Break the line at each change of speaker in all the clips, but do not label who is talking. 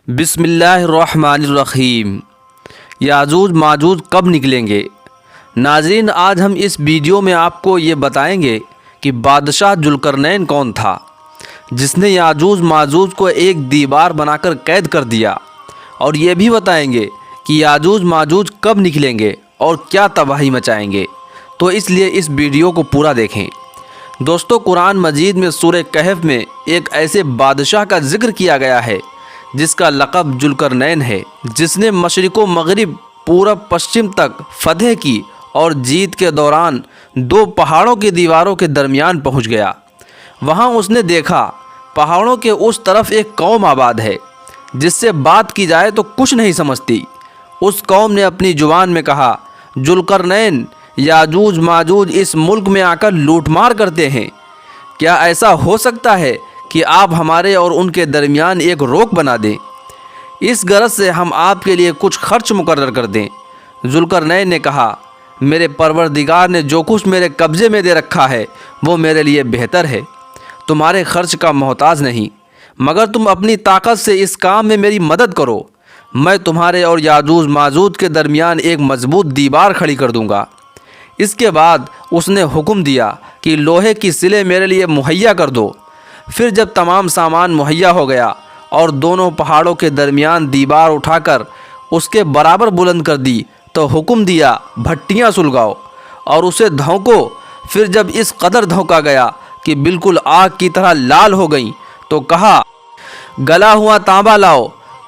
بسم اللہ الرحمن الرحیم۔ یاجوج ماجوج کب نکلیں گے؟ ناظرین، آج ہم اس ویڈیو میں آپ کو یہ بتائیں گے کہ بادشاہ ذوالقرنین کون تھا جس نے یاجوج ماجوج کو ایک دیوار بنا کر قید کر دیا، اور یہ بھی بتائیں گے کہ یاجوج ماجوج کب نکلیں گے اور کیا تباہی مچائیں گے۔ تو اس لیے اس ویڈیو کو پورا دیکھیں۔ دوستو، قرآن مجید میں سورہ کہف میں ایک ایسے بادشاہ کا ذکر کیا گیا ہے جس کا لقب ذوالقرنین ہے، جس نے مشرق و مغرب پورب پشچم تک فتح کی اور جیت کے دوران دو پہاڑوں کی دیواروں کے درمیان پہنچ گیا۔ وہاں اس نے دیکھا پہاڑوں کے اس طرف ایک قوم آباد ہے جس سے بات کی جائے تو کچھ نہیں سمجھتی۔ اس قوم نے اپنی زبان میں کہا، ذوالقرنین یاجوج ماجوج اس ملک میں آ کر لوٹ مار کرتے ہیں، کیا ایسا ہو سکتا ہے کہ آپ ہمارے اور ان کے درمیان ایک روک بنا دیں؟ اس غرض سے ہم آپ کے لیے کچھ خرچ مقرر کر دیں۔ ذوالقرنین نے کہا، میرے پروردگار نے جو کچھ میرے قبضے میں دے رکھا ہے وہ میرے لیے بہتر ہے، تمہارے خرچ کا محتاج نہیں، مگر تم اپنی طاقت سے اس کام میں میری مدد کرو، میں تمہارے اور یاجوج ماجوج کے درمیان ایک مضبوط دیوار کھڑی کر دوں گا۔ اس کے بعد اس نے حکم دیا کہ لوہے کی سلیں میرے لیے مہیا کر دو۔ پھر جب تمام سامان مہیا ہو گیا اور دونوں پہاڑوں کے درمیان دیوار اٹھا کر اس کے برابر بلند کر دی تو حکم دیا، بھٹیاں سلگاؤ اور اسے دھونکو۔ پھر جب اس قدر دھونکا گیا کہ بالکل آگ کی طرح لال ہو گئیں تو کہا، گلا ہوا تانبا لاؤ،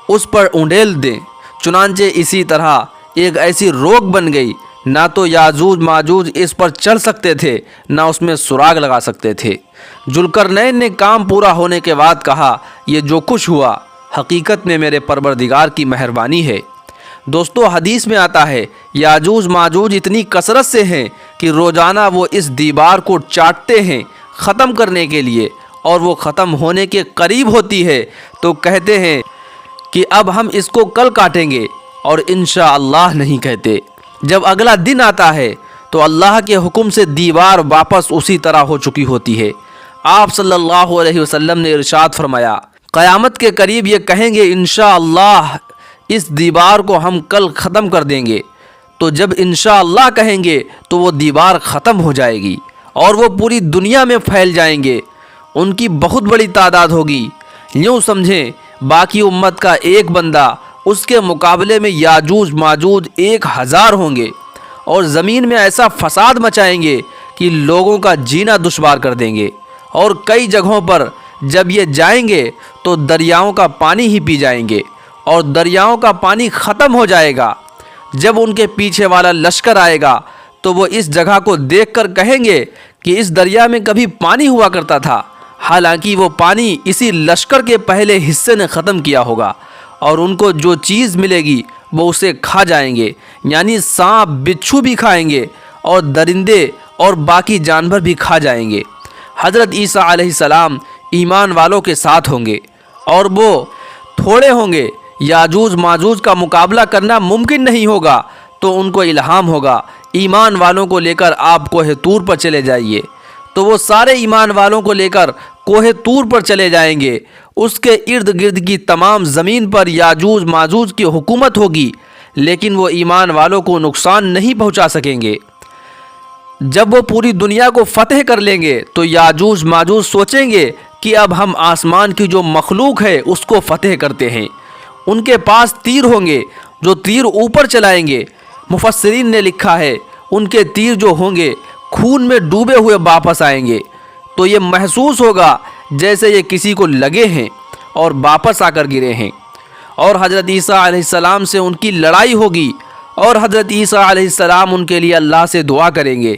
اس پر اونڈیل دیں۔ چنانچہ اسی طرح ایک ایسی روک بن گئی، نہ تو یاجوج ماجوج اس پر چڑھ سکتے تھے نہ اس میں سراغ لگا سکتے تھے۔ ذوالقرنین نے کام پورا ہونے کے بعد کہا، یہ جو کچھ ہوا حقیقت میں میرے پروردگار کی مہربانی ہے۔ دوستو، حدیث میں آتا ہے یاجوج ماجوج اتنی کثرت سے ہیں کہ روزانہ وہ اس دیوار کو چاٹتے ہیں ختم کرنے کے لیے، اور وہ ختم ہونے کے قریب ہوتی ہے تو کہتے ہیں کہ اب ہم اس کو کل کاٹیں گے، اور انشاءاللہ نہیں کہتے۔ جب اگلا دن آتا ہے تو اللہ کے حکم سے دیوار واپس اسی طرح ہو چکی ہوتی ہے۔ آپ صلی اللہ علیہ وسلم نے ارشاد فرمایا، قیامت کے قریب یہ کہیں گے، انشاءاللہ اس دیوار کو ہم کل ختم کر دیں گے۔ تو جب انشاءاللہ کہیں گے تو وہ دیوار ختم ہو جائے گی اور وہ پوری دنیا میں پھیل جائیں گے، ان کی بہت بڑی تعداد ہوگی۔ یوں سمجھیں باقی امت کا ایک بندہ اس کے مقابلے میں یاجوج ماجوج 1000 ہوں گے، اور زمین میں ایسا فساد مچائیں گے کہ لوگوں کا جینا دشوار کر دیں گے، اور کئی جگہوں پر جب یہ جائیں گے تو دریاؤں کا پانی ہی پی جائیں گے، اور دریاؤں کا پانی ختم ہو جائے گا۔ جب ان کے پیچھے والا لشکر آئے گا تو وہ اس جگہ کو دیکھ کر کہیں گے کہ اس دریا میں کبھی پانی ہوا کرتا تھا، حالانکہ وہ پانی اسی لشکر کے پہلے حصے نے ختم کیا ہوگا، اور ان کو جو چیز ملے گی وہ اسے کھا جائیں گے، یعنی سانپ بچھو بھی کھائیں گے اور درندے اور باقی جانور بھی کھا جائیں گے۔ حضرت عیسیٰ علیہ السلام ایمان والوں کے ساتھ ہوں گے اور وہ تھوڑے ہوں گے، یاجوج ماجوج کا مقابلہ کرنا ممکن نہیں ہوگا، تو ان کو الہام ہوگا، ایمان والوں کو لے کر آپ کوہ طور پر چلے جائیے۔ تو وہ سارے ایمان والوں کو لے کر کوہ طور پر چلے جائیں گے۔ اس کے ارد گرد کی تمام زمین پر یاجوج ماجوج کی حکومت ہوگی، لیکن وہ ایمان والوں کو نقصان نہیں پہنچا سکیں گے۔ جب وہ پوری دنیا کو فتح کر لیں گے تو یاجوج ماجوج سوچیں گے کہ اب ہم آسمان کی جو مخلوق ہے اس کو فتح کرتے ہیں۔ ان کے پاس تیر ہوں گے جو تیر اوپر چلائیں گے۔ مفسرین نے لکھا ہے ان کے تیر جو ہوں گے خون میں ڈوبے ہوئے واپس آئیں گے، تو یہ محسوس ہوگا جیسے یہ کسی کو لگے ہیں اور واپس آ کر گرے ہیں۔ اور حضرت عیسیٰ علیہ السلام سے ان کی لڑائی ہوگی، اور حضرت عیسیٰ علیہ السلام ان کے لیے اللہ سے دعا کریں گے۔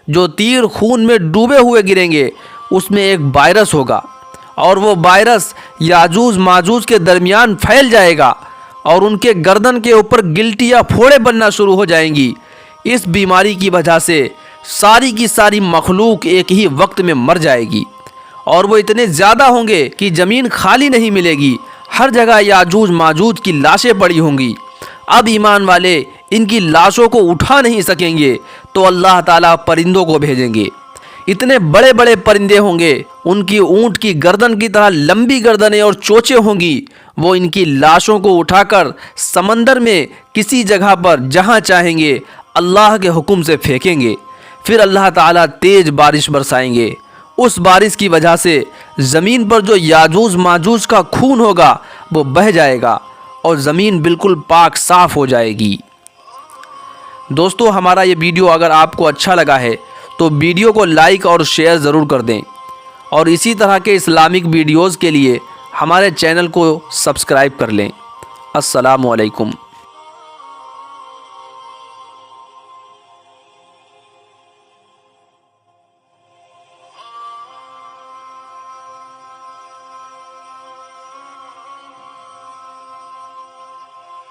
جو تیر خون میں ڈوبے ہوئے گریں گے اس میں ایک وائرس ہوگا، اور وہ وائرس یاجوج ماجوج کے درمیان پھیل جائے گا، اور ان کے گردن کے اوپر گلٹی یا پھوڑے بننا شروع ہو جائیں گی۔ اس بیماری کی وجہ سے ساری کی ساری مخلوق ایک ہی وقت میں مر جائے گی، اور وہ اتنے زیادہ ہوں گے کہ زمین خالی نہیں ملے گی، ہر جگہ یاجوج ماجوج کی لاشیں پڑی ہوں گی۔ اب ایمان والے ان کی لاشوں کو اٹھا نہیں سکیں گے تو اللہ تعالیٰ پرندوں کو بھیجیں گے۔ اتنے بڑے بڑے پرندے ہوں گے، ان کی اونٹ کی گردن کی طرح لمبی گردنیں اور چونچیں ہوں گی، وہ ان کی لاشوں کو اٹھا کر سمندر میں کسی جگہ پر جہاں چاہیں گے اللہ کے حکم سے پھینکیں گے، پھر اللہ تعالیٰ تیز بارش برسائیں گے۔ اس بارش کی وجہ سے زمین پر جو یاجوج ماجوج کا خون ہوگا وہ بہہ جائے گا اور زمین بالکل پاک صاف ہو جائے گی۔ دوستو، ہمارا یہ ویڈیو اگر آپ کو اچھا لگا ہے تو ویڈیو کو لائک اور شیئر ضرور کر دیں، اور اسی طرح کے اسلامک ویڈیوز کے لیے ہمارے چینل کو سبسکرائب کر لیں۔ السلام علیکم۔